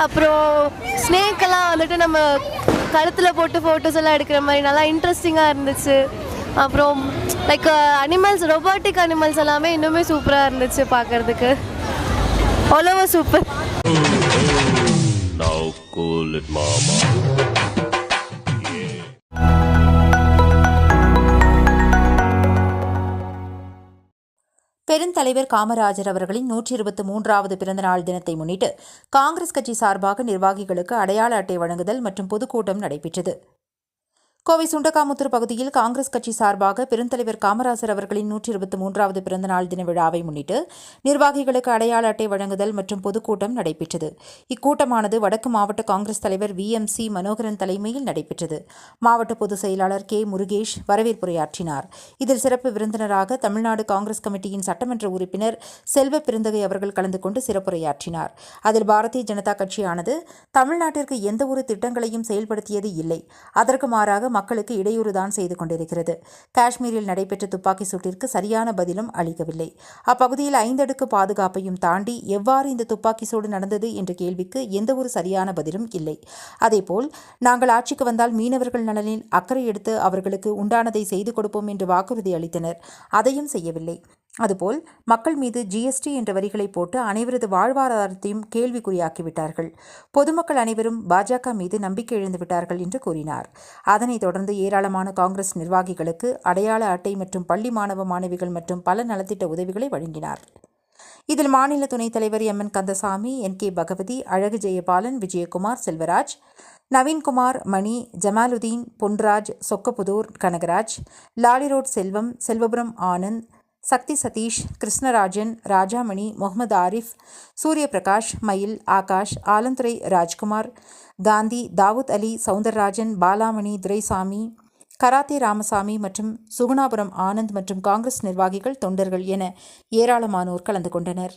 அப்புறம் ஸ்னேக்கெல்லாம் வந்துட்டு நம்ம கழுத்தில் போட்டு ஃபோட்டோஸ் எல்லாம் எடுக்கிற மாதிரி நல்லா இன்ட்ரெஸ்டிங்காக இருந்துச்சு. அப்புறம் லைக் அனிமல்ஸ், ரொபாட்டிக் அனிமல்ஸ் எல்லாமே இன்னுமே சூப்பராக இருந்துச்சு பார்க்குறதுக்கு. அவ்வளோ சூப்பர். பெருந்தலைவர் காமராஜர் அவர்களின் 123வது பிறந்தநாள் தினத்தை முன்னிட்டு காங்கிரஸ் கட்சி சார்பாக நிர்வாகிகளுக்கு அடையாள அட்டை வழங்குதல் மற்றும் பொதுக்கூட்டம் நடைபெற்றது. கோவை சுண்டக்காமுத்தூர் பகுதியில் காங்கிரஸ் கட்சி சார்பாக பெருந்தலைவர் காமராஜர் அவர்களின் 123வது பிறந்தநாள் தின விழாவை முன்னிட்டு நிர்வாகிகளுக்கு அடையாள அட்டை வழங்குதல் மற்றும் பொதுக்கூட்டம் நடைபெற்றது. இக்கூட்டமானது வடக்கு மாவட்ட காங்கிரஸ் தலைவர் VMC மனோகரன் தலைமையில் நடைபெற்றது. மாவட்ட பொதுச் செயலாளர் K. முருகேஷ் வரவேற்புரையாற்றினார். இதில் சிறப்பு விருந்தினராக தமிழ்நாடு காங்கிரஸ் கமிட்டியின் சட்டமன்ற உறுப்பினர் செல்வ பெருந்தகை அவர்கள் கலந்து கொண்டு சிறப்புரையாற்றினார். அதில் பாரதிய ஜனதா கட்சியானது தமிழ்நாட்டிற்கு எந்தவொரு திட்டங்களையும் செயல்படுத்தியது இல்லை, அதற்கு மாறாக மக்களுக்கு இடையூறுதான் செய்து கொண்டிருக்கிறது. காஷ்மீரில் நடைபெற்ற துப்பாக்கி சூட்டிற்கு சரியான பதிலும் அளிக்கவில்லை. அப்பகுதியில் 5 அடுக்கு பாதுகாப்பையும் தாண்டி எவ்வாறு இந்த துப்பாக்கி சூடு நடந்தது என்ற கேள்விக்கு எந்தவொரு சரியான பதிலும் இல்லை. அதேபோல் நாங்கள் ஆட்சிக்கு வந்தால் மீனவர்கள் நலனில் அக்கறை எடுத்து அவர்களுக்கு உண்டானதை செய்து கொடுப்போம் என்று வாக்குறுதி அளித்தனர், அதையும் செய்யவில்லை. அதுபோல் மக்கள் மீது GST என்ற வரிகளை போட்டு அனைவரது வாழ்வாதாரத்தையும் கேள்விக்குறியாக்கிவிட்டார்கள். பொதுமக்கள் அனைவரும் பாஜக மீது நம்பிக்கை இழந்துவிட்டார்கள் என்று கூறினார். அதனைத் தொடர்ந்து ஏராளமான காங்கிரஸ் நிர்வாகிகளுக்கு அடையாள அட்டை மற்றும் பள்ளி மாணவ மாணவிகள் மற்றும் பல நலத்திட்ட உதவிகளை வழங்கினார். இதில் மாநில துணைத் தலைவர் MN கந்தசாமி, NK பகவதி, அழகு ஜெயபாலன், விஜயகுமார், செல்வராஜ், நவீன்குமார், மணி, ஜமாலுதீன், பொன்ராஜ், சொக்கப்புதூர் கனகராஜ், லாலிரோட் செல்வம், செல்வபுரம் ஆனந்த், சக்தி சதீஷ், கிருஷ்ணராஜன், ராஜாமணி, முகமது ஆரிஃப், சூரியபிரகாஷ், மயில், ஆகாஷ், ஆலந்துரை ராஜ்குமார், காந்தி, தாவூத் அலி, சவுந்தரராஜன், பாலாமணி, துரைசாமி, கராத்தே ராமசாமி மற்றும் சுகுணாபுரம் ஆனந்த் மற்றும் காங்கிரஸ் நிர்வாகிகள், தொண்டர்கள் என ஏராளமானோர் கலந்து கொண்டனர்.